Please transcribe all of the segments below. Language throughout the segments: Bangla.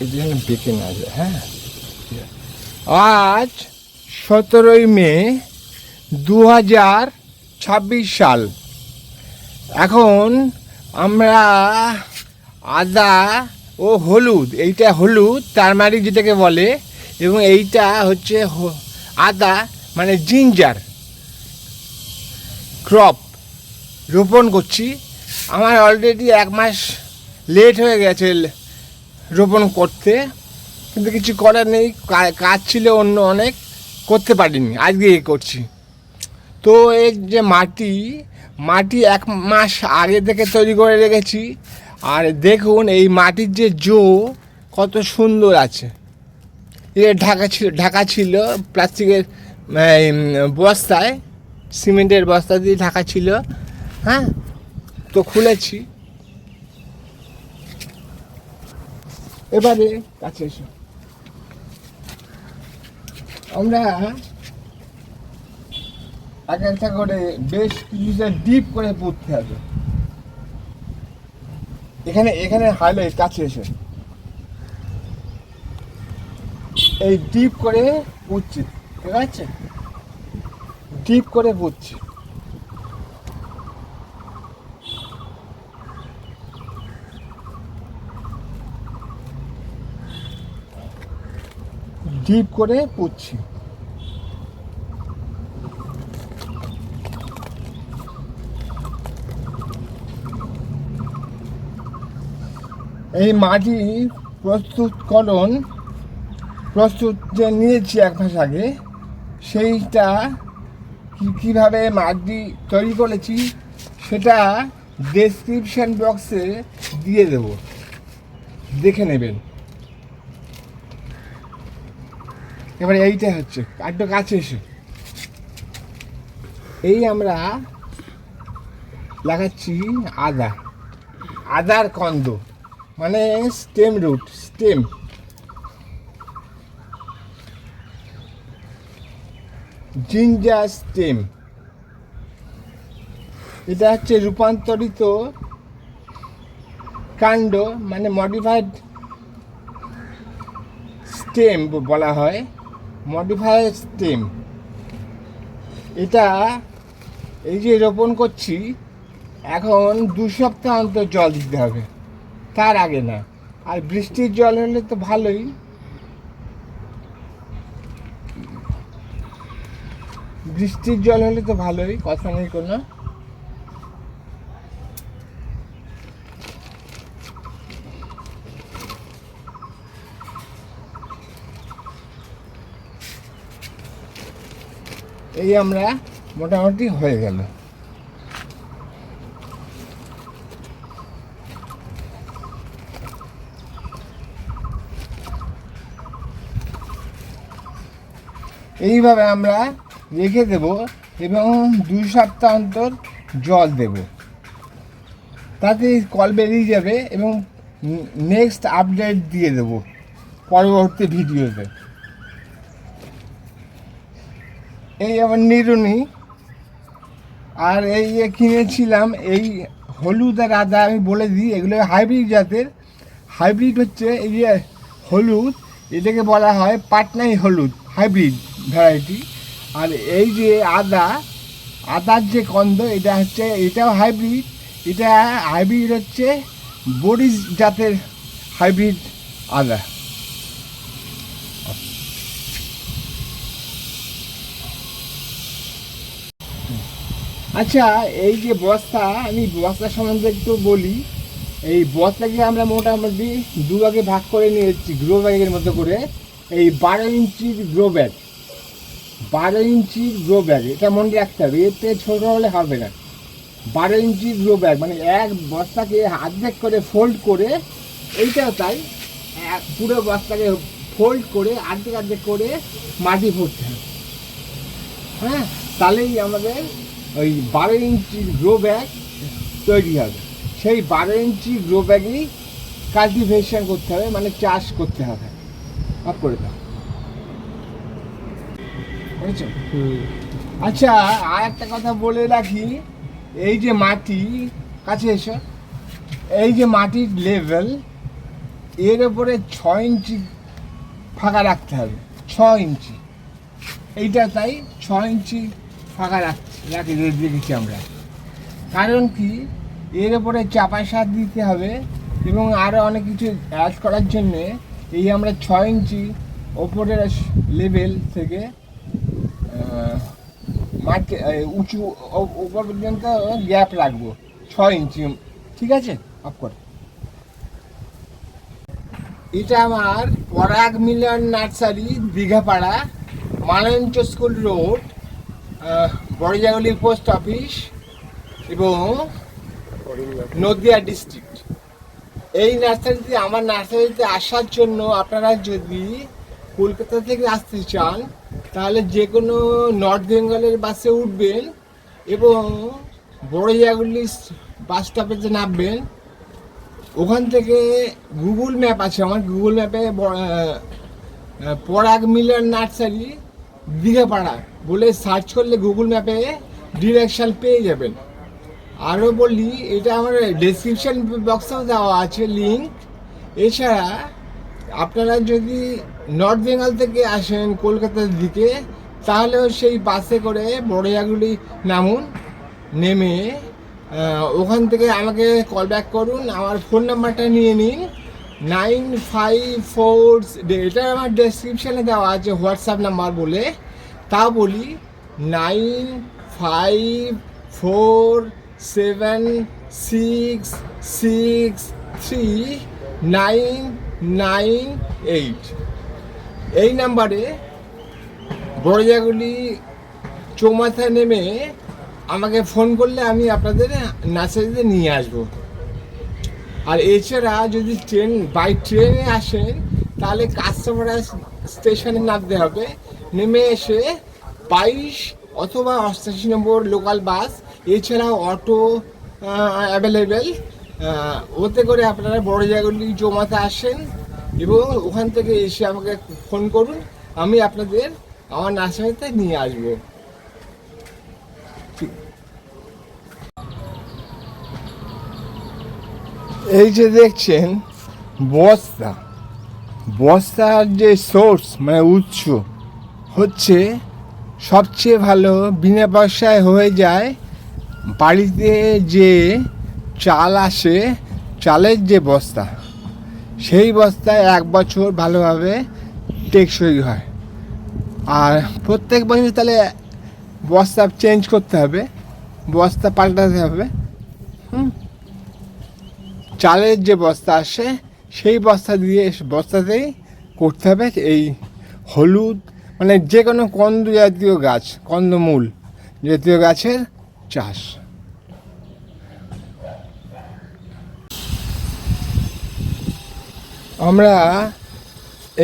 এই জন্য বেঁকে না যায়। হ্যাঁ, আজ 17ই মে 2026 সাল। এখন আমরা আদা ও হলুদ, এইটা হলুদ টারমারিক যেটাকে বলে, এবং এইটা হচ্ছে আদা মানে জিঞ্জার ক্রপ রোপণ করছি। আমার অলরেডি 1 মাস লেট হয়ে গেছে রোপণ করতে, কিন্তু কিছু করার নেই, কাজ ছিল অন্য অনেক, করতে পারিনি, আজকে করছি। তো এর যে মাটি 1 মাস আগে থেকে তৈরি করে রেখেছি। আর দেখুন এই মাটির যে কত সুন্দর আছে। এর ঢাকা ছিল প্লাস্টিকের বস্তায়, সিমেন্টের বস্তা দিয়ে ঢাকা ছিল। হ্যাঁ, তো খুলেছি। এবারে কাছে এসো, আমরা একটা করে বেশ কিছুটা ডিপ করে পুঁততে হবে। এখানে হাইলাইট, কাছে এসে এই ডিপ করে পুঁতছি, ঠিক আছে? ডিপ করে পুঁতছি। ডিপ করে পুঁতছি। এই মাটি প্রস্তুত যে নিয়েছি 1 মাস আগে, সেইটা কীভাবে মাটি তৈরি করেছি সেটা ডেসক্রিপশন বক্সে দিয়ে দেব, দেখে নেবেন। এবারে এইটা হচ্ছে, একটু কাছে এসে এই আমরা লাগাচ্ছি আদার কন্দ, মানে স্টেম রুট, জিঞ্জার স্টেম। এটা হচ্ছে রূপান্তরিত কাণ্ড, মানে মডিফাইড স্টেম বলা হয়, মডিফাইড স্টেম। এটা এই যে রোপণ করছি, এখন 2 সপ্তাহ অন্তর জল দিতে হবে, তার আগে না। আর বৃষ্টির জল হলে তো ভালোই, কথা নেই কোনো। এই আমরা মোটামুটি হয়ে গেল। এইভাবে আমরা রেখে দেব এবং 2 সপ্তাহ অন্তর জল দেব, তাতে কল বেরিয়ে যাবে এবং নেক্সট আপডেট দিয়ে দেব পরবর্তী ভিডিওতে। এই আমার নিরুনি, আর এই যে কিনেছিলাম এই হলুদ আর আদা, আমি বলে দিই এগুলো হাইব্রিড জাতের। হাইব্রিড হচ্ছে এই যে হলুদ, এটাকে বলা হয় পাটনাই হলুদ, হাইব্রিড ভ্যারাইটি। আর এই যে আদার যে কন্দ, এটাও হাইব্রিড। এটা হাইব্রিড হচ্ছে বরিস জাতের হাইব্রিড আদা। আচ্ছা, এই যে বস্তা, আমি বস্তা সম্বন্ধে একটু বলি। এই বস্তাকে আমরা মোটামুটি 2 ভাগে ভাগ করে নিয়েছি, গ্রো ব্যাগের মতো করে। এই 12 ইঞ্চির গ্রো ব্যাগ, 12 ইঞ্চির গ্রো ব্যাগ, এটা মনে রাখতে হবে, এতে ছোটো হলে হবে না। 12 ইঞ্চির গ্রো ব্যাগ মানে এক বস্তাকে অর্ধেক করে ফোল্ড করে, এইটাও তাই, পুরো বস্তাকে ফোল্ড করে অর্ধেক করে মাটি ভরতে হবে। হ্যাঁ, তাহলেই আমাদের ওই 12 ইঞ্চির গ্রো ব্যাগ তৈরি হবে। সেই 12 ইঞ্চি গ্রো ব্যাগেই কাল্টিভেশন করতে হবে, মানে চাষ করতে হবে। অফ করে দাও, বুঝেছো? আচ্ছা, আর একটা কথা বলে রাখি, এই যে মাটি, কাছে এসো, এই যে মাটির লেভেল, এর ওপরে 6 ইঞ্চি ফাঁকা রাখতে হবে, 6 ইঞ্চি। এইটা তাই 6 ইঞ্চি ফাঁকা রেখেছি আমরা। কারণ কি, এর ওপরে চাপা সার দিতে হবে এবং আরও অনেক কিছু অ্যাড করার জন্যে এই আমরা 6 ইঞ্চি ওপরের লেভেল থেকে মাটি উঁচু উপর পর্যন্ত গ্যাপ রাখবো 6 ইঞ্চি। ঠিক আছে, অফ করে। এটা আমার পরাগ মিলন নার্সারি, দীঘাপাড়া, মালঞ্চ স্কুল রোড, বড়জাগুলি পোস্ট অফিস এবং নদিয়া ডিস্ট্রিক্ট। এই নার্সারিতে, আমার নার্সারিতে আসার জন্য আপনারা যদি কলকাতা থেকে আসতে চান তাহলে যে কোনো নর্থ বেঙ্গলের বাসে উঠবেন এবং বড়জাগুলি বাস স্টপেজে নামবেন। ওখান থেকে গুগল ম্যাপ আছে, আমার গুগল ম্যাপে পরাগ মিলন নার্সারি দীঘাপাড়া বলে সার্চ করলে গুগল ম্যাপে ডিরেকশান পেয়ে যাবেন। আরও বলি, এটা আমার ডেসক্রিপশান বক্সেও দেওয়া আছে লিঙ্ক। এছাড়া আপনারা যদি নর্থ বেঙ্গল থেকে আসেন কলকাতার দিকে তাহলেও সেই বাসে করে বড়জাগুলি নামুন, নেমে ওখান থেকে আমাকে কল ব্যাক করুন। আমার ফোন নাম্বারটা নিয়ে নিন, 954, এটা আমার ডেসক্রিপশানে দেওয়া আছে হোয়াটসঅ্যাপ নাম্বার বলে। তা বলি 9546639998। এই নাম্বারে বড়জাগুলি চৌমাথায় নেমে আমাকে ফোন করলে আমি আপনাদের নার্সারিতে নিয়ে আসবো। আর এছাড়া যদি বাই ট্রেনে আসেন তাহলে কাস্টমার স্টেশনে নামতে হবে, নেমে এসে 22 অথবা 88 নম্বর লোকাল বাস, এছাড়াও অটো অ্যাভেলেবেল, ওতে করে আপনারা বড়জাগুলি চৌমাথা আসেন এবং ওখান থেকে এসে আমাকে ফোন করুন, আমি আপনাদের আমার নার্সারিতে নিয়ে আসবো। এই যে দেখছেন বস্তার যে সোর্স মানে উৎস হচ্ছে সবচেয়ে ভালো, বিনা পয়সায় হয়ে যায়। বাড়িতে যে চাল আসে, চালের যে বস্তা, সেই বস্তায় 1 বছর ভালোভাবে টেকসই হয়। আর প্রত্যেক বছর তাহলে বস্তা চেঞ্জ করতে হবে, বস্তা পাল্টাতে হবে। চালের যে বস্তা আসে সেই বস্তাতেই করতে হবে এই হলুদ, মানে যে কোনো কন্দ জাতীয় গাছ, কন্দমূল জাতীয় গাছের চাষ। আমরা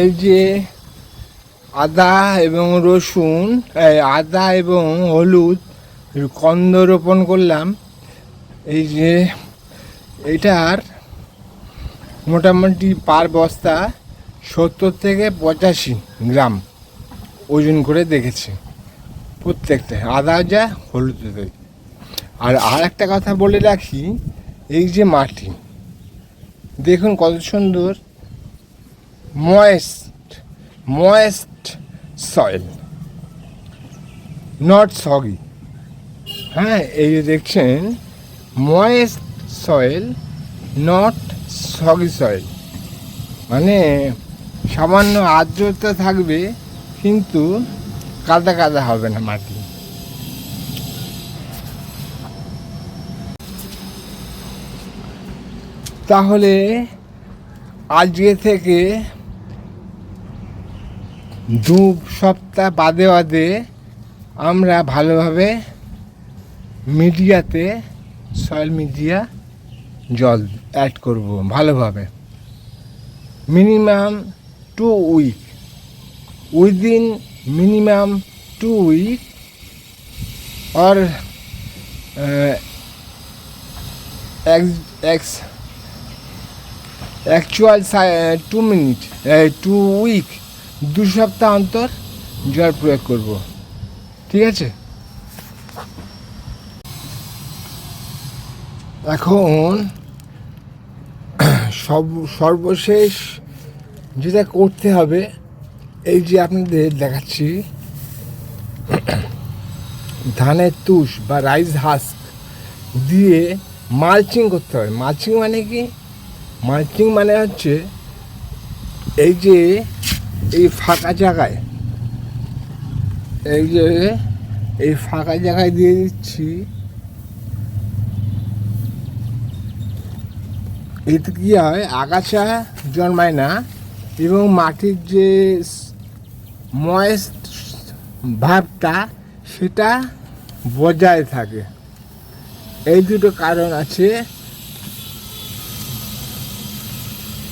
এই যে আদা এবং রসুন, আদা এবং হলুদ কন্দ রোপণ করলাম। এই যে এটার মোটামুটি পার বস্তা 70 থেকে 85 গ্রাম ওজন করে দেখেছি প্রত্যেকটা, আদা যা হলুদ। আর একটা কথা বলে রাখি, এই যে মাটি দেখুন কত সুন্দর, ময়েস্ট সয়েল, নট সগি। হ্যাঁ, এই যে দেখছেন ময়েস্ট সয়েল, নট সগি সয়েল, মানে সামান্য আর্দ্রতা থাকবে কিন্তু কাদা কাদা হবে না মাটি। তাহলে আজকে থেকে 2 সপ্তাহ বাদে বাদে আমরা ভালোভাবে মিডিয়াতে, সয়েল মিডিয়া জল অ্যাড করব ভালোভাবে, minimum 2 week, within minimum 2 week or actually 2 week, 2 সপ্তাহ অন্তর জল প্রয়োগ করব। ঠিক আছে, এখন সর্বশেষ যেটা করতে হবে, এই যে আপনাদের দেখাচ্ছি, ধানের তুষ বা রাইস হাস্ক দিয়ে মালচিং করতে হবে। মালচিং মানে কি? মালচিং মানে হচ্ছে এই যে এই ফাঁকা জায়গায়, এই যে এই ফাঁকা জায়গায় দিয়ে দিচ্ছি, এতে কী হয়, আগাছা জন্মায় না এবং মাটির যে ময়েস্ট ভাবটা সেটা বজায় থাকে। এই দুটো কারণ আছে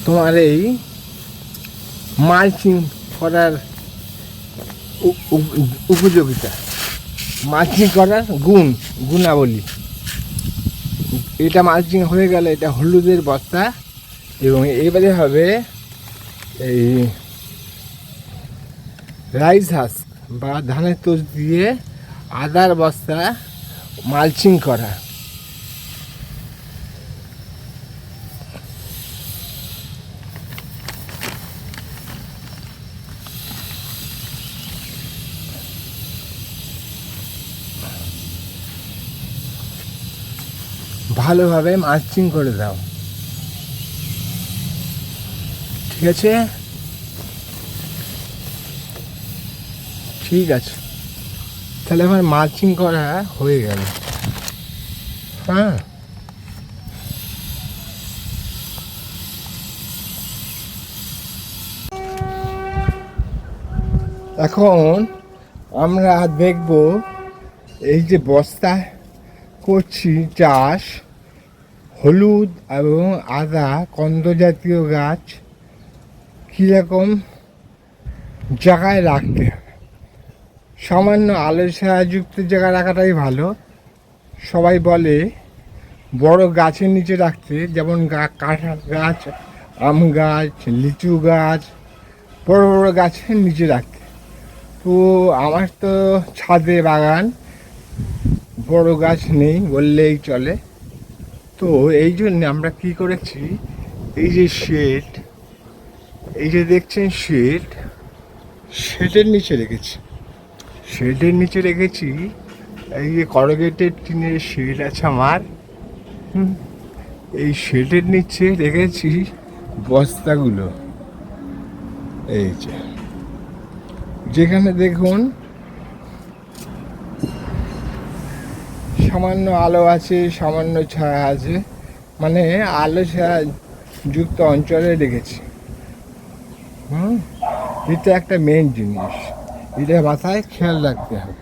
তোমার এই মালচিং করার উপযোগিতা, মালচিং করার গুণাবলী। এটা মালচিং হয়ে গেলে এটা হলুদের বস্তা, এবং এবারে হবে এই রাইস হাস্ক বা ধানের তোষ দিয়ে আদার বস্তা মালচিং করা। ভালোভাবে মালচিং করে দাও, ঠিক আছে? ঠিক আছে, তাহলে আমার মালচিং করা হয়ে গেল। হ্যাঁ, এখন আমরা দেখব এই যে বস্তা করছি চাষ, হলুদ এবং আদা কন্দ জাতীয় গাছ কীরকম জায়গায় রাখতে হবে। সামান্য আলোর ছায়াযুক্ত জায়গায় রাখাটাই ভালো। সবাই বলে বড় গাছের নিচে রাখতে, যেমন কাঁঠাল গাছ, আম গাছ, লিচু গাছ, বড় বড় গাছের নিচে রাখতে। তো আমার তো ছাদে বাগান, বড় গাছ নেই বললেই চলে। তো এই জন্য আমরা কী করেছি, এই যে শেড, এই যে দেখছেন শেডের নিচে রেখেছি। শেডের নিচে রেখেছি এই যে করগেটেড টিনের শেড আছে আমার, এই শেডের নিচে রেখেছি বস্তাগুলো। এই যে যেখানে দেখুন সামান্য আলো আছে, সামান্য ছায়া আছে, মানে আলো ছায়া যুক্ত অঞ্চলে রেখেছি। এটা একটা মেন জিনিস, এটা মাথায় খেয়াল রাখতে হবে।